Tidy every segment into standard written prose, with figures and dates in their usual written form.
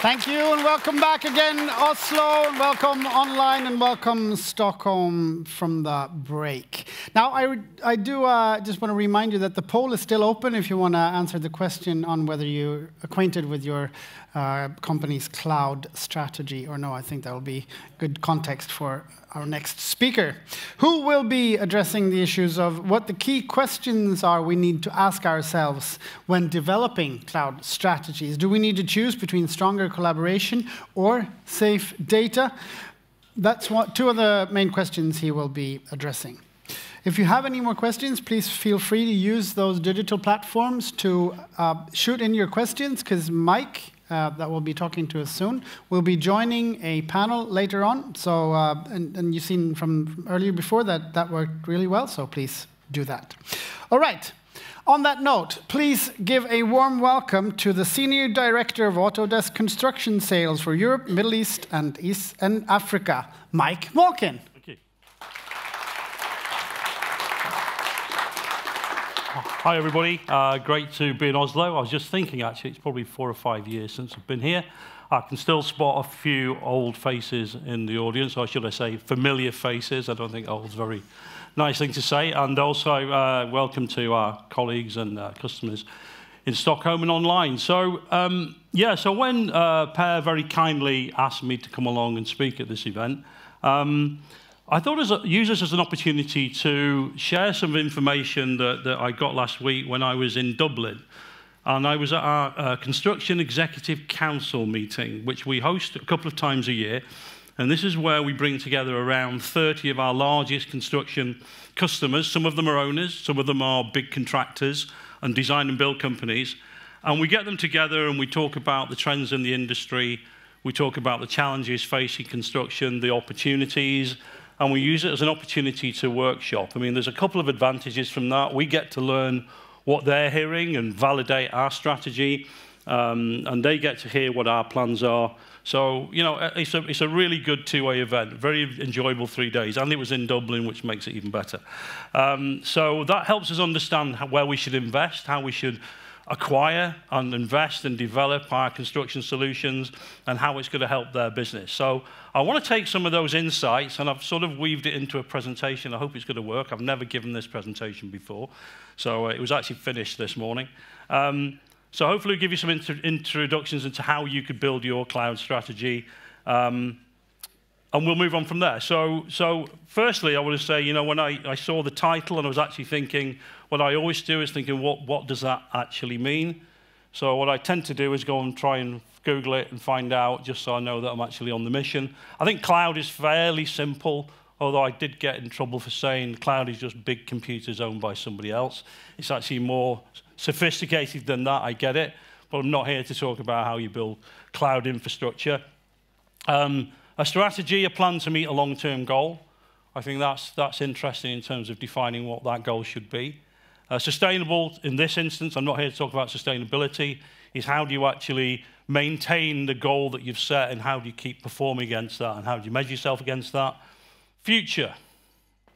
Thank you, and welcome back again, Oslo, and welcome online, and welcome Stockholm from the break. Now, I do just want to remind you that the poll is still open if you want to answer the question on whether you're acquainted with your company's cloud strategy or no. I think that will be good context for our next speaker, who will be addressing the issues of what the key questions are we need to ask ourselves when developing cloud strategies. Do we need to choose between stronger collaboration or safe data? That's two of the main questions he will be addressing. If you have any more questions, please feel free to use those digital platforms to shoot in your questions, because Mike, that will be talking to us soon, will be joining a panel later on. So, and you've seen from earlier before that worked really well, so please do that. All right. On that note, please give a warm welcome to the Senior Director of Autodesk Construction Sales for Europe, Middle East, and Africa, Mike Malkin. Thank you. Hi, everybody. Great to be in Oslo. I was just thinking, actually, it's probably 4 or 5 years since I've been here. I can still spot a few old faces in the audience, or should I say familiar faces. I don't think old's a very nice thing to say. And also, welcome to our colleagues and customers in Stockholm and online. So, so when Per very kindly asked me to come along and speak at this event, I thought use this as an opportunity to share some information that I got last week when I was in Dublin. And I was at our Construction Executive Council meeting, which we host a couple of times a year. And this is where we bring together around 30 of our largest construction customers. Some of them are owners, some of them are big contractors and design and build companies. And we get them together and we talk about the trends in the industry. We talk about the challenges facing construction, the opportunities, and we use it as an opportunity to workshop. I mean, there's a couple of advantages from that. We get to learn what they're hearing and validate our strategy, and they get to hear what our plans are. So, you know, it's a really good two-way event, very enjoyable 3 days, and it was in Dublin, which makes it even better. So that helps us understand where we should invest, how we should acquire and invest and develop our construction solutions, and how it's going to help their business. So I want to take some of those insights, and I've sort of weaved it into a presentation. I hope it's going to work. I've never given this presentation before, so it was actually finished this morning. So hopefully we'll give you some introductions into how you could build your cloud strategy, and we'll move on from there. So firstly, I want to say, you know, when I saw the title and I was actually thinking, what I always do is thinking, what does that actually mean? So what I tend to do is go and try and Google it and find out, just so I know that I'm actually on the mission. I think cloud is fairly simple, although I did get in trouble for saying cloud is just big computers owned by somebody else. It's actually more sophisticated than that, I get it, but I'm not here to talk about how you build cloud infrastructure. A strategy, a plan to meet a long-term goal. I think that's interesting in terms of defining what that goal should be. Sustainable, in this instance, I'm not here to talk about sustainability, is how do you actually maintain the goal that you've set, and how do you keep performing against that, and how do you measure yourself against that? Future,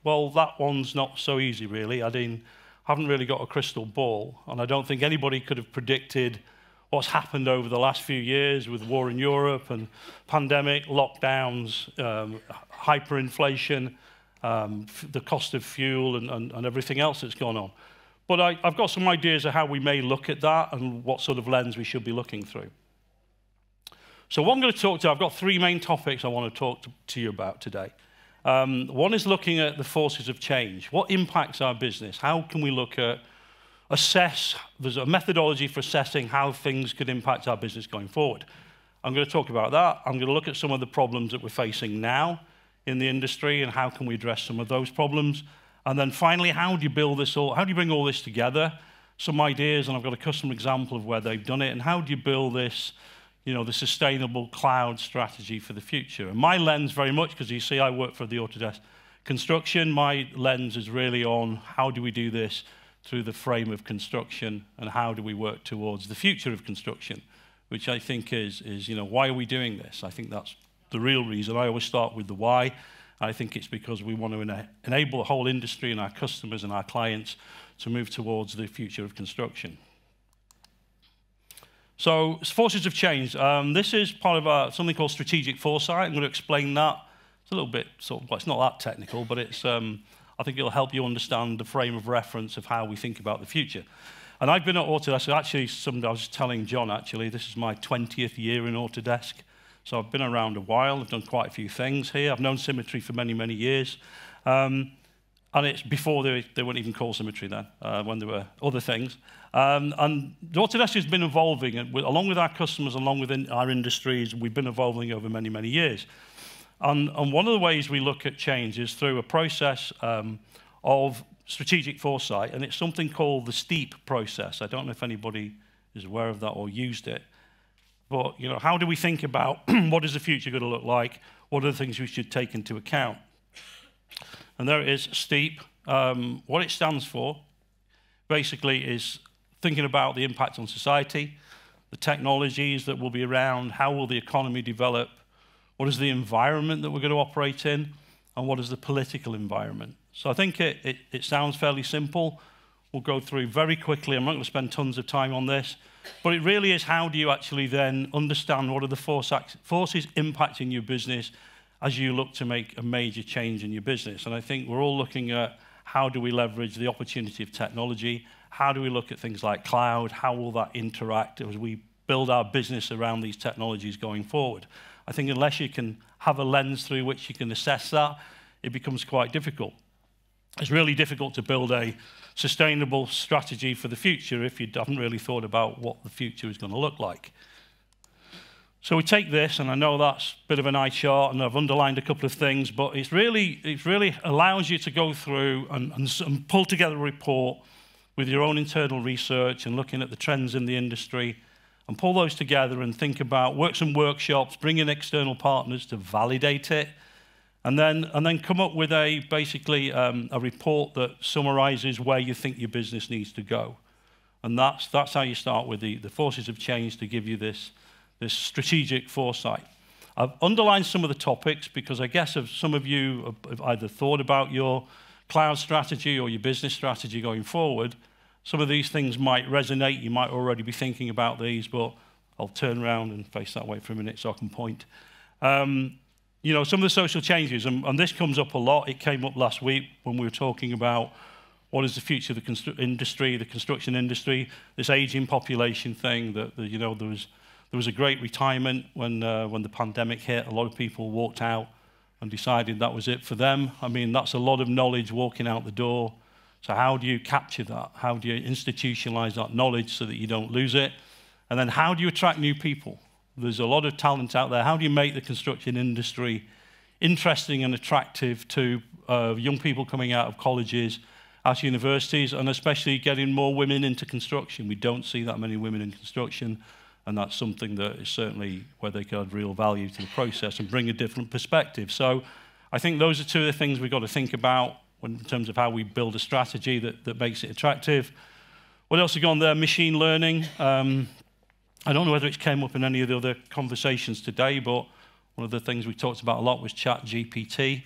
well, that one's not so easy, really. I haven't really got a crystal ball, and I don't think anybody could have predicted what's happened over the last few years with war in Europe and pandemic, lockdowns, hyperinflation, the cost of fuel and everything else that's gone on. But I've got some ideas of how we may look at that and what sort of lens we should be looking through. So what I'm going to talk to, I've got 3 main topics I want to talk to you about today. One is looking at the forces of change. What impacts our business? How can we look at there's a methodology for assessing how things could impact our business going forward. I'm going to talk about that. I'm going to look at some of the problems that we're facing now in the industry and how can we address some of those problems. And then finally, how do you bring all this together? Some ideas, and I've got a custom example of where they've done it, and how do you build this, you know, the sustainable cloud strategy for the future. And my lens very much, because you see I work for the Autodesk Construction, my lens is really on how do we do this through the frame of construction, and how do we work towards the future of construction, which I think is you know, why are we doing this? I think that's the real reason. I always start with the why. I think it's because we want to enable the whole industry and our customers and our clients to move towards the future of construction. So forces of change. This is part of something called strategic foresight. I'm going to explain that. It's a little bit well, it's not that technical, but it's I think it'll help you understand the frame of reference of how we think about the future. And I've been at Autodesk. Actually, I was telling John, actually, this is my 20th year in Autodesk. So I've been around a while. I've done quite a few things here. I've known Symmetry for many, many years. And it's before they weren't even called Symmetry then, when there were other things. And Autodesk has been evolving, and along with our customers, along with our industries, we've been evolving over many, many years. And one of the ways we look at change is through a process of strategic foresight, and it's something called the STEEP process. I don't know if anybody is aware of that or used it. But how do we think about what is the future going to look like? What are the things we should take into account? And there it is, STEEP. What it stands for, basically, is thinking about the impact on society, the technologies that will be around, how will the economy develop, what is the environment that we're going to operate in, and what is the political environment. So I think it sounds fairly simple. We'll go through very quickly. I'm not going to spend tons of time on this. But it really is, how do you actually then understand what are the forces impacting your business as you look to make a major change in your business. And I think we're all looking at how do we leverage the opportunity of technology, how do we look at things like cloud, how will that interact as we build our business around these technologies going forward. I think unless you can have a lens through which you can assess that, it becomes quite difficult. It's really difficult to build a sustainable strategy for the future if you haven't really thought about what the future is going to look like. So we take this, and I know that's a bit of an eye chart, and I've underlined a couple of things, but it really allows you to go through and pull together a report with your own internal research and looking at the trends in the industry, and pull those together and think about, work some workshops, bring in external partners to validate it, and then come up with basically a report that summarizes where you think your business needs to go. And that's how you start with the forces of change to give you this strategic foresight. I've underlined some of the topics because I guess if some of you have either thought about your cloud strategy or your business strategy going forward, some of these things might resonate. You might already be thinking about these, but I'll turn around and face that way for a minute so I can point. Some of the social changes, and this comes up a lot. It came up last week when we were talking about what is the future of the construction industry, this aging population thing, that there was a great retirement when the pandemic hit. A lot of people walked out and decided that was it for them. I mean, that's a lot of knowledge walking out the door. So how do you capture that? How do you institutionalize that knowledge so that you don't lose it? And then how do you attract new people? There's a lot of talent out there. How do you make the construction industry interesting and attractive to young people coming out of colleges, out of universities, and especially getting more women into construction? We don't see that many women in construction, and that's something that is certainly where they could add real value to the process and bring a different perspective. So I think those are two of the things we've got to think about in terms of how we build a strategy that makes it attractive. What else have gone there? Machine learning. I don't know whether it came up in any of the other conversations today, but one of the things we talked about a lot was ChatGPT.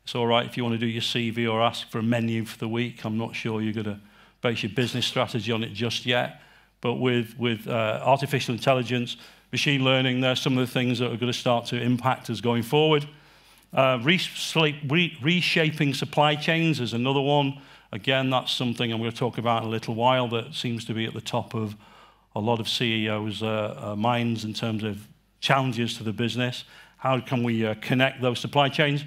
It's all right if you want to do your CV or ask for a menu for the week. I'm not sure you're going to base your business strategy on it just yet. But with artificial intelligence, machine learning, there's some of the things that are going to start to impact us going forward. Reshaping supply chains is another one. Again, that's something I'm going to talk about in a little while that seems to be at the top of a lot of CEOs' minds in terms of challenges to the business. How can we connect those supply chains?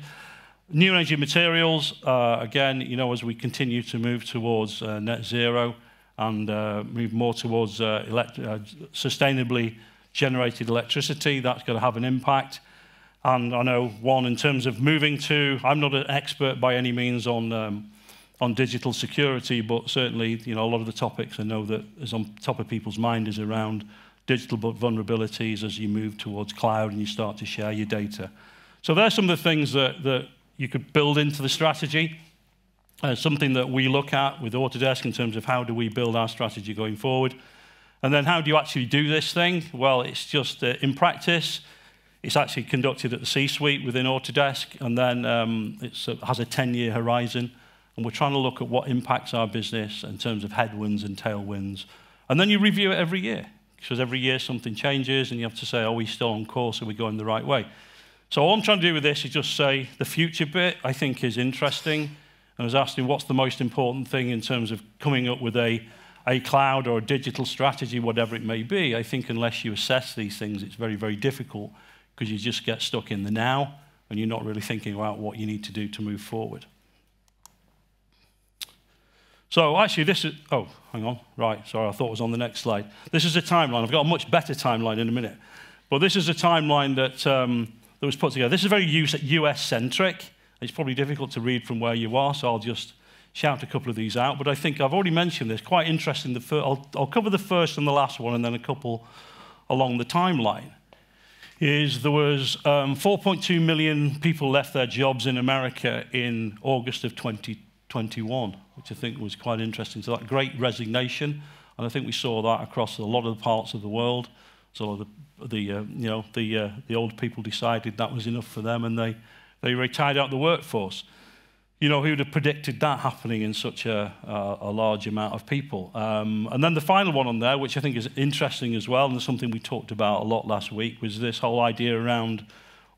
New energy materials, again, as we continue to move towards net zero and move more towards sustainably generated electricity, that's going to have an impact. And I know one in terms of moving to, I'm not an expert by any means on digital security, but certainly, a lot of the topics I know that is on top of people's mind is around digital vulnerabilities as you move towards cloud and you start to share your data. So there's some of the things that you could build into the strategy. Something that we look at with Autodesk in terms of how do we build our strategy going forward. And then how do you actually do this thing? Well, it's just in practice, it's actually conducted at the C-suite within Autodesk, and then it has a 10-year horizon. And we're trying to look at what impacts our business in terms of headwinds and tailwinds. And then you review it every year. because every year something changes, and you have to say, are we still on course? Are we going the right way? So all I'm trying to do with this is just say the future bit I think is interesting. I was asking what's the most important thing in terms of coming up with a cloud or a digital strategy, whatever it may be. I think unless you assess these things, it's very, very difficult because you just get stuck in the now and you're not really thinking about what you need to do to move forward. So actually this is, oh, hang on, right, sorry, I thought it was on the next slide. This is a timeline. I've got a much better timeline in a minute. But this is a timeline that, that was put together. This is very US-centric. It's probably difficult to read from where you are, so I'll just shout a couple of these out. But I think I've already mentioned this, quite interesting. I'll cover the first and the last one, and then a couple along the timeline. There was 4.2 million people left their jobs in America in August of 2021, which I think was quite interesting. So that great resignation, and I think we saw that across a lot of the parts of the world. So the old people decided that was enough for them, and they retired out the workforce. You know, who would have predicted that happening in such a large amount of people? And then the final one on there, which I think is interesting as well, and something we talked about a lot last week, was this whole idea around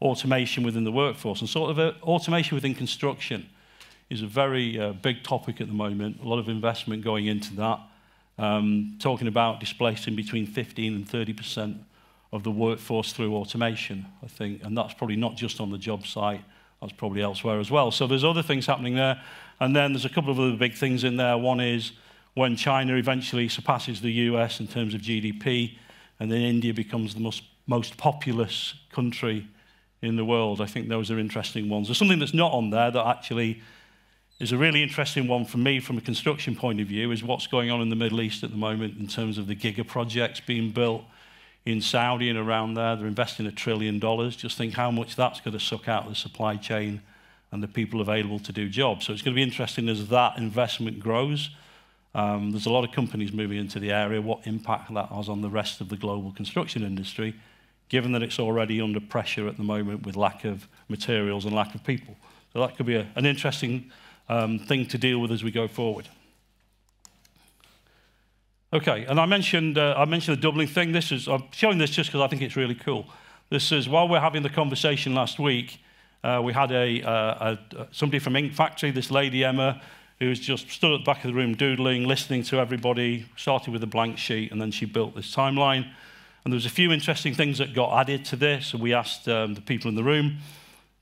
automation within the workforce. And sort of automation within construction is a very big topic at the moment, a lot of investment going into that, talking about displacing between 15 and 30% of the workforce through automation, I think, and that's probably not just on the job site, that's probably elsewhere as well. So there's other things happening there. And then there's a couple of other big things in there. One is when China eventually surpasses the US in terms of GDP, and then India becomes the most populous country in the world. I think those are interesting ones. There's something that's not on there that actually is a really interesting one for me from a construction point of view, is what's going on in the Middle East at the moment in terms of the giga projects being built in Saudi and around there. They're investing $1 trillion. Just think how much that's going to suck out of the supply chain and the people available to do jobs. So it's going to be interesting as that investment grows. There's a lot of companies moving into the area, what impact that has on the rest of the global construction industry, given that it's already under pressure at the moment with lack of materials and lack of people. So that could be an interesting thing to deal with as we go forward. Okay, and I mentioned the doubling thing. I'm showing this just because I think it's really cool. This is, while we're having the conversation last week, we had somebody from Ink Factory, this lady, Emma, who was just stood at the back of the room doodling, listening to everybody, started with a blank sheet, and then she built this timeline. And there was a few interesting things that got added to this, and we asked the people in the room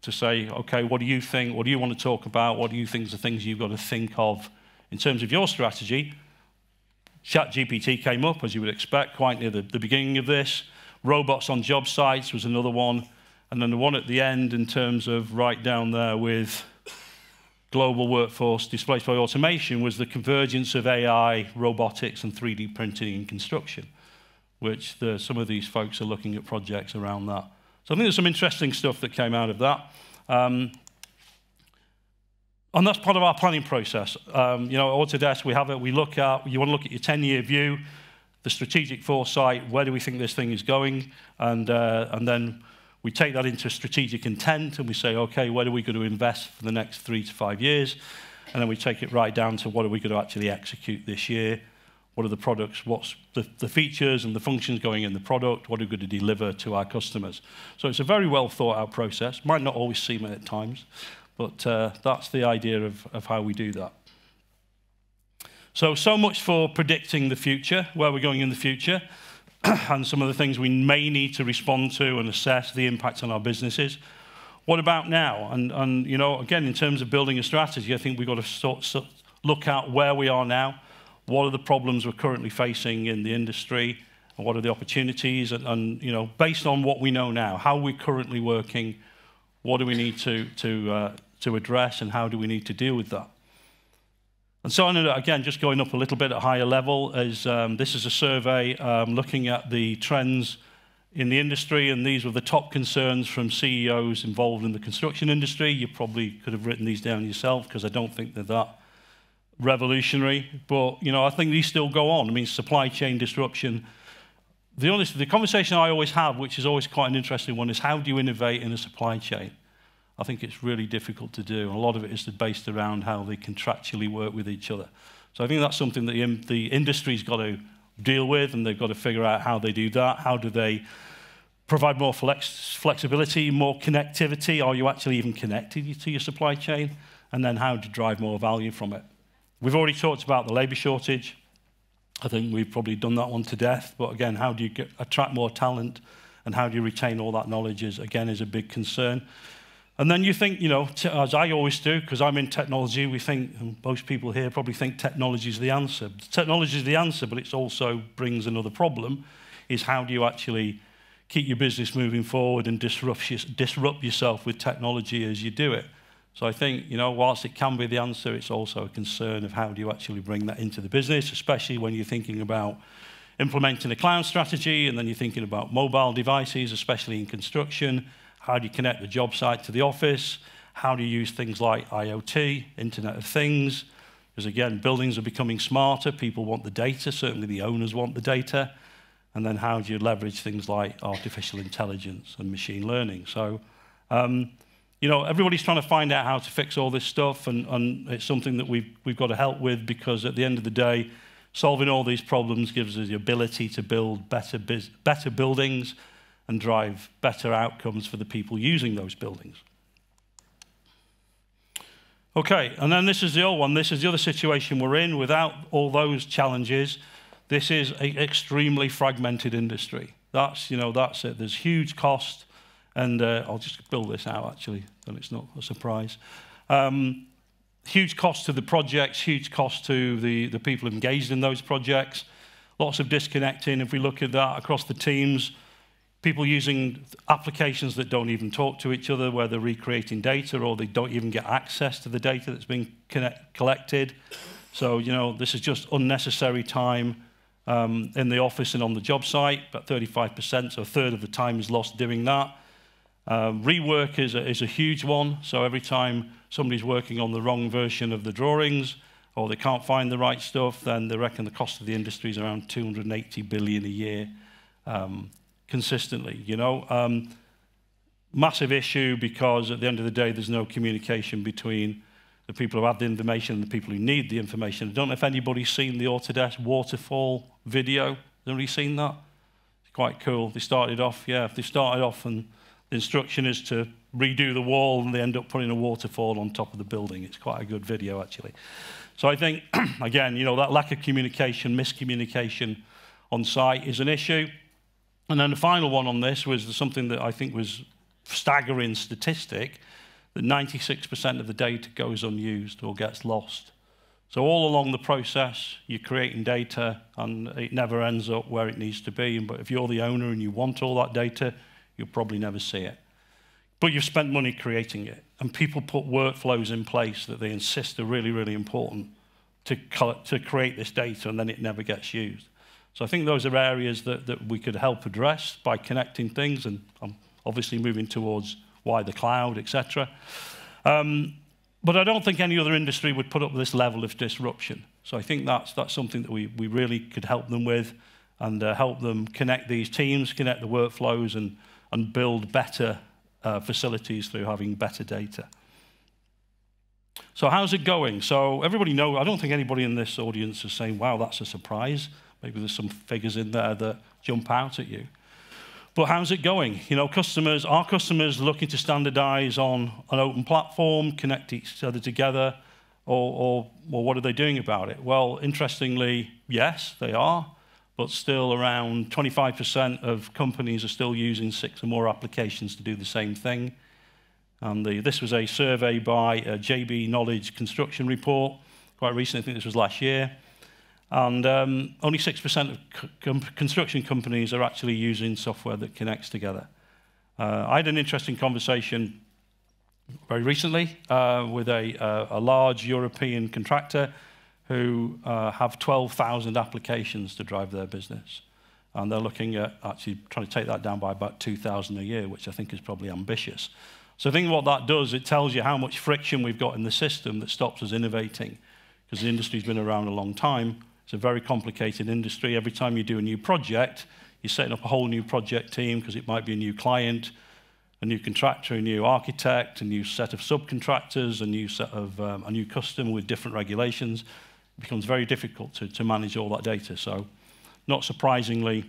to say, okay, what do you think? What do you want to talk about? What do you think are the things you've got to think of in terms of your strategy? ChatGPT came up, as you would expect, quite near the beginning of this. Robots on job sites was another one. And then the one at the end in terms of right down there with global workforce displaced by automation was the convergence of AI, robotics, and 3D printing in construction, which some of these folks are looking at projects around that. So I think there's some interesting stuff that came out of that. And that's part of our planning process. You know, at Autodesk, you want to look at your 10-year view, the strategic foresight, where do we think this thing is going, and then we take that into strategic intent, and we say, okay, where are we going to invest for the next 3 to 5 years? And then we take it right down to what are we going to actually execute this year? What are the products? What's the features and the functions going in the product? What are we going to deliver to our customers? So it's a very well thought out process. Might not always seem it at times, but that's the idea of how we do that. So much for predicting the future, where we're going in the future, and some of the things we may need to respond to and assess the impact on our businesses. What about now? And you know, again, in terms of building a strategy, I think we've got to look at where we are now. What are the problems we're currently facing in the industry? And what are the opportunities? And you know, based on what we know now, how we're currently working, what do we need to address, and how do we need to deal with that? And so, again, just going up a little bit at a higher level, this is a survey looking at the trends in the industry, and these were the top concerns from CEOs involved in the construction industry. You probably could have written these down yourself, because I don't think they're that revolutionary. But, you know, I think these still go on. I mean, supply chain disruption. The conversation I always have, which is always quite an interesting one, is how do you innovate in a supply chain? I think it's really difficult to do, and a lot of it is based around how they contractually work with each other. So I think that's something that the industry's got to deal with, and they've got to figure out how they do that. How do they provide more flexibility, more connectivity? Are you actually even connected to your supply chain? And then how to drive more value from it. We've already talked about the labor shortage. I think we've probably done that one to death. But again, how do you attract more talent, and how do you retain all that knowledge is a big concern. And then you think, as I always do, because I'm in technology, we think, and most people here probably think technology is the answer. Technology is the answer, but it also brings another problem, is how do you actually keep your business moving forward and disrupt yourself with technology as you do it. So I think, whilst it can be the answer, it's also a concern of how do you actually bring that into the business, especially when you're thinking about implementing a cloud strategy, and then you're thinking about mobile devices, especially in construction. How do you connect the job site to the office? How do you use things like IoT, Internet of Things? Because again, buildings are becoming smarter. People want the data. Certainly the owners want the data. And then how do you leverage things like artificial intelligence and machine learning? So, everybody's trying to find out how to fix all this stuff, and it's something that we've got to help with, because at the end of the day, solving all these problems gives us the ability to build better buildings and drive better outcomes for the people using those buildings. Okay, and then this is the old one. This is the other situation we're in. Without all those challenges, this is an extremely fragmented industry. That's it. There's huge cost, and I'll just build this out, actually, then it's not a surprise. Huge cost to the projects, huge cost to the people engaged in those projects, lots of disconnecting. If we look at that across the teams, people using applications that don't even talk to each other, where they're recreating data, or they don't even get access to the data that's being collected. So, this is just unnecessary time in the office and on the job site. About 35%, so a third of the time is lost doing that. Rework is a huge one. So every time somebody's working on the wrong version of the drawings, or they can't find the right stuff, then they reckon the cost of the industry is around 280 billion a year. Consistently, massive issue, because at the end of the day, there's no communication between the people who have the information and the people who need the information. I don't know if anybody's seen the Autodesk waterfall video. Has anybody seen that? It's quite cool. They started off and the instruction is to redo the wall, and they end up putting a waterfall on top of the building. It's quite a good video, actually. So I think, again, that lack of communication, miscommunication on site is an issue. And then the final one on this was something that I think was staggering statistic, that 96% of the data goes unused or gets lost. So all along the process, you're creating data, and it never ends up where it needs to be. But if you're the owner and you want all that data, you'll probably never see it. But you've spent money creating it, and people put workflows in place that they insist are really, really important to create this data, and then it never gets used. So I think those are areas that we could help address by connecting things, and I'm obviously moving towards why the cloud, etc. But I don't think any other industry would put up with this level of disruption. So I think that's something that we really could help them with, and help them connect these teams, connect the workflows, and build better facilities through having better data. So how's it going? So everybody knows, I don't think anybody in this audience is saying, wow, that's a surprise. Maybe there's some figures in there that jump out at you. But how's it going? Are customers looking to standardize on an open platform, connect each other together, or what are they doing about it? Well, interestingly, yes, they are, but still around 25% of companies are still using 6 or more applications to do the same thing. And this was a survey by JB Knowledge Construction Report, quite recent, I think this was last year. And only 6% of construction companies are actually using software that connects together. I had an interesting conversation very recently with a large European contractor who have 12,000 applications to drive their business. And they're looking at actually trying to take that down by about 2,000 a year, which I think is probably ambitious. So I think what that does, it tells you how much friction we've got in the system that stops us innovating, because the industry's been around a long time. It's a very complicated industry. Every time you do a new project, you're setting up a whole new project team, because it might be a new client, a new contractor, a new architect, a new set of subcontractors, a new customer with different regulations. It becomes very difficult to manage all that data. So not surprisingly,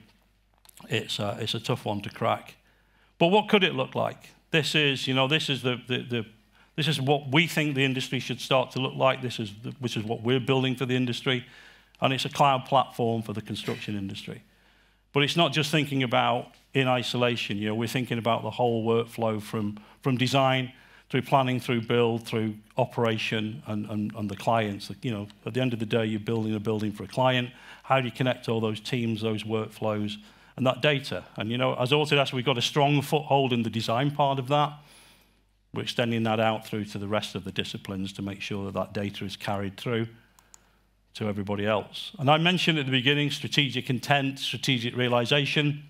it's a tough one to crack. But what could it look like? This is, this is what we think the industry should start to look like. Which is what we're building for the industry, and it's a cloud platform for the construction industry. But it's not just thinking about in isolation. We're thinking about the whole workflow from design through planning, through build, through operation, and the clients. At the end of the day, you're building a building for a client. How do you connect all those teams, those workflows, and that data? And as Autodesk, we've got a strong foothold in the design part of that. We're extending that out through to the rest of the disciplines to make sure that data is carried through to everybody else. And I mentioned at the beginning strategic intent, strategic realization.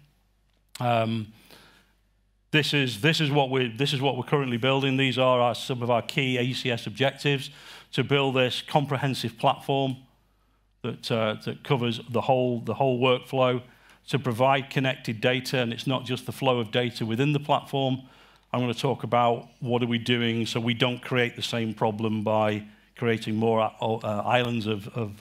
This is what we're currently building. These are some of our key ACS objectives: to build this comprehensive platform that covers the whole workflow, to provide connected data, and it's not just the flow of data within the platform. I'm going to talk about what are we doing so we don't create the same problem by creating more islands of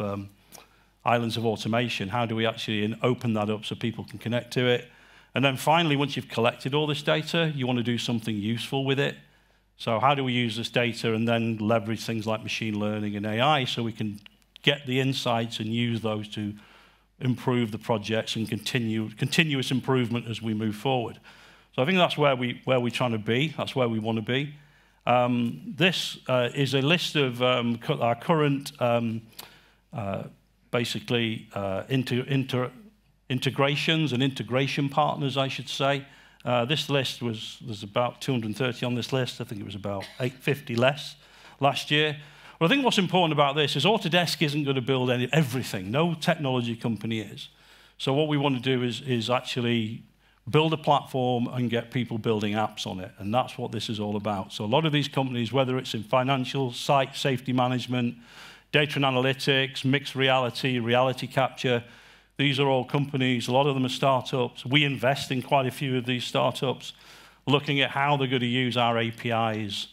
automation. How do we actually open that up so people can connect to it? And then finally, once you've collected all this data, you want to do something useful with it. So how do we use this data and then leverage things like machine learning and AI so we can get the insights and use those to improve the projects and continuous improvement as we move forward. So I think that's where we're trying to be. That's where we want to be. This is a list of our current, basically, integrations and integration partners, I should say. This list there's about 230 on this list. I think it was about 850 less last year. But I think what's important about this is Autodesk isn't going to build everything. No technology company is. So what we want to do is actually build a platform and get people building apps on it. And that's what this is all about. So a lot of these companies, whether it's in financial, site safety management, data and analytics, mixed reality, reality capture, these are all companies. A lot of them are startups. We invest in quite a few of these startups, looking at how they're going to use our APIs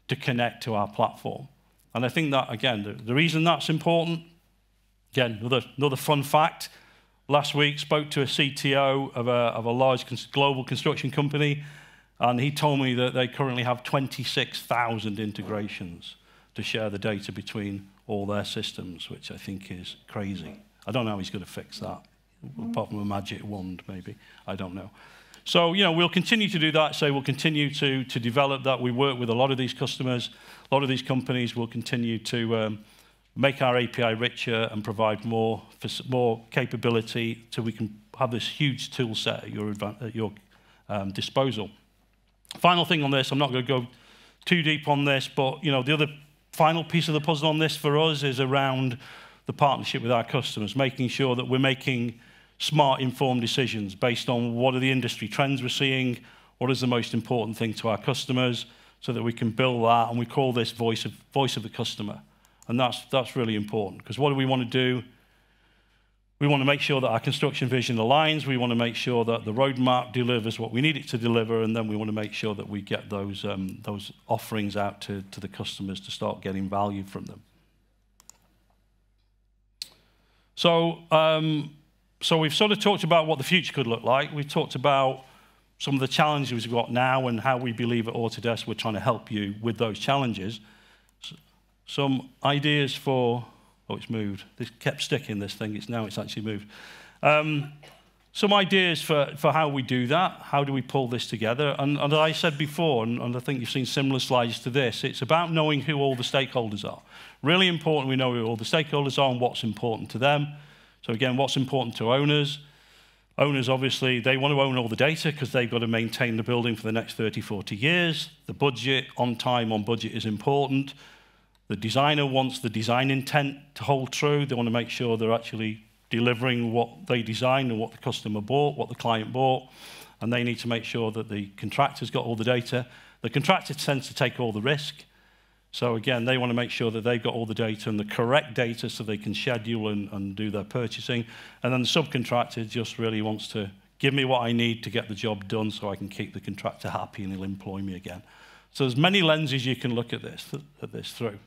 to connect to our platform. And I think that, again, the reason that's important, again, another fun fact. Last week, spoke to a CTO of a large global construction company, and he told me that they currently have 26,000 integrations to share the data between all their systems, which I think is crazy. I don't know how he's going to fix that, apart from a magic wand, maybe. I don't know. So, we'll continue to do that. So we'll continue to develop that. We work with a lot of these customers, a lot of these companies. Will continue to make our API richer and provide more capability so we can have this huge tool set at your disposal. Final thing on this, I'm not going to go too deep on this, but the other final piece of the puzzle on this for us is around the partnership with our customers, making sure that we're making smart, informed decisions based on what are the industry trends we're seeing, what is the most important thing to our customers, so that we can build that, and we call this voice of the customer. And that's really important, because what do we want to do? We want to make sure that our construction vision aligns. We want to make sure that the roadmap delivers what we need it to deliver, and then we want to make sure that we get those offerings out to the customers to start getting value from them. So we've sort of talked about what the future could look like. We've talked about some of the challenges we've got now and how we believe at Autodesk we're trying to help you with those challenges. Some ideas for, oh, it's moved. This kept sticking, this thing. Now it's actually moved. Some ideas for how we do that. How do we pull this together? And as I said before, and I think you've seen similar slides to this, it's about knowing who all the stakeholders are. Really important we know who all the stakeholders are and what's important to them. So again, what's important to owners? Owners, obviously, they want to own all the data because they've got to maintain the building for the next 30, 40 years. The budget, on time, on budget is important. The designer wants the design intent to hold true. They want to make sure they're actually delivering what they designed and what the customer bought, what the client bought. And they need to make sure that the contractor's got all the data. The contractor tends to take all the risk. So again, they want to make sure that they've got all the data and the correct data so they can schedule and do their purchasing. And then the subcontractor just really wants to give me what I need to get the job done so I can keep the contractor happy and he'll employ me again. So there's many lenses you can look at this through.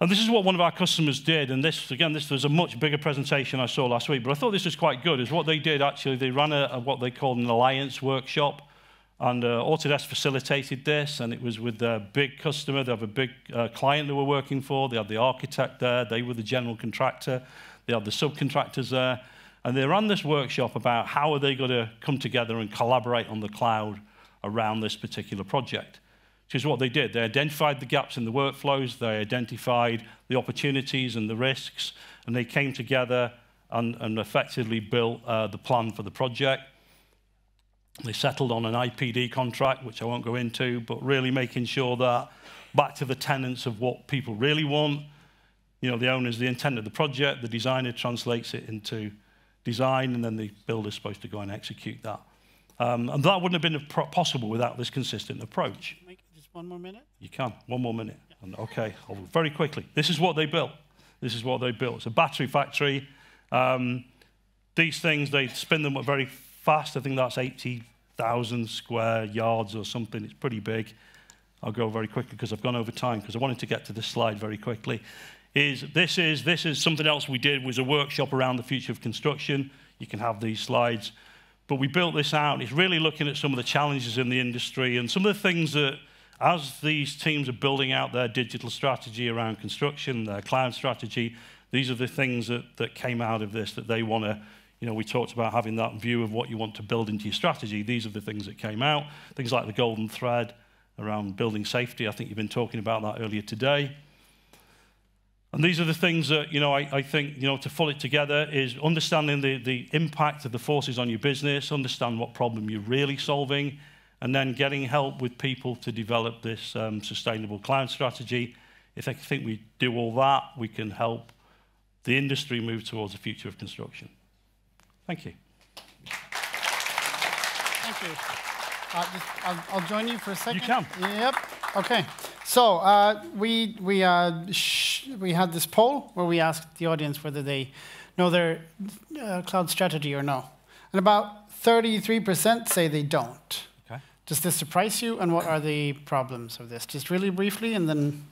And this is what one of our customers did, and this, again, this was a much bigger presentation I saw last week, but I thought this was quite good, is what they did actually, they ran what they called an alliance workshop, and Autodesk facilitated this, and it was with a big customer. They have a big client they were working for, they had the architect there, they were the general contractor, they had the subcontractors there, and they ran this workshop about how are they going to come together and collaborate on the cloud around this particular project. Which is what they did. They identified the gaps in the workflows, they identified the opportunities and the risks, and they came together and effectively built the plan for the project. They settled on an IPD contract, which I won't go into, but really making sure that back to the tenets of what people really want. You know, the owner's the intent of the project, the designer translates it into design, and then the builder's supposed to go and execute that. And that wouldn't have been possible without this consistent approach. One more minute? You can. One more minute. Yeah. And okay, very quickly. This is what they built. This is what they built. It's a battery factory. These things, they spin them very fast. I think that's 80,000 square yards or something. It's pretty big. I'll go very quickly because I've gone over time because I wanted to get to this slide very quickly. This is something else we did, was a workshop around the future of construction. You can have these slides. But we built this out. It's really looking at some of the challenges in the industry and some of the things that, as these teams are building out their digital strategy around construction, their cloud strategy, these are the things that came out of this that they want to, you know, we talked about having that view of what you want to build into your strategy. These are the things that came out. Things like the golden thread around building safety. I think you've been talking about that earlier today. And these are the things that, you know, I think, you know, to pull it together is understanding the impact of the forces on your business, understand what problem you're really solving, and then getting help with people to develop this sustainable cloud strategy. If I think we do all that, we can help the industry move towards the future of construction. Thank you. Thank you. I'll join you for a second. You can. Yep. Okay. So we had this poll where we asked the audience whether they know their cloud strategy or no. And about 33% say they don't. Does this surprise you, and what are the problems of this? Just really briefly, and then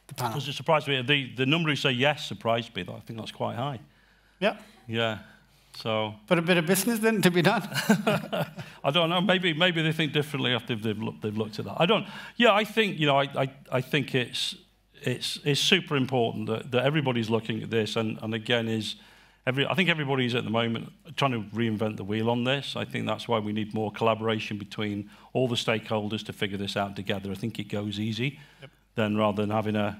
the panel. Does it surprise me? The number who say yes surprised me. I think that's quite high. Yeah. Yeah. So. But a bit of business then to be done. I don't know. Maybe they think differently after they've looked at that. I don't. Yeah, I think, you know, I think it's super important that everybody's looking at this, and again I think everybody's at the moment trying to reinvent the wheel on this. I think that's why we need more collaboration between all the stakeholders to figure this out together. I think it goes easy, then rather than having a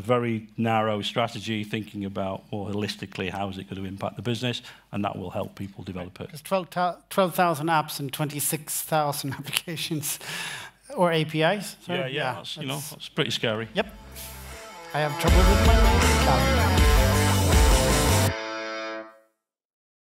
very narrow strategy, thinking about more holistically how is it going to impact the business, and that will help people develop it. There's 12,000 apps and 26,000 applications or APIs. So yeah, that's pretty scary. Yep. I have trouble with my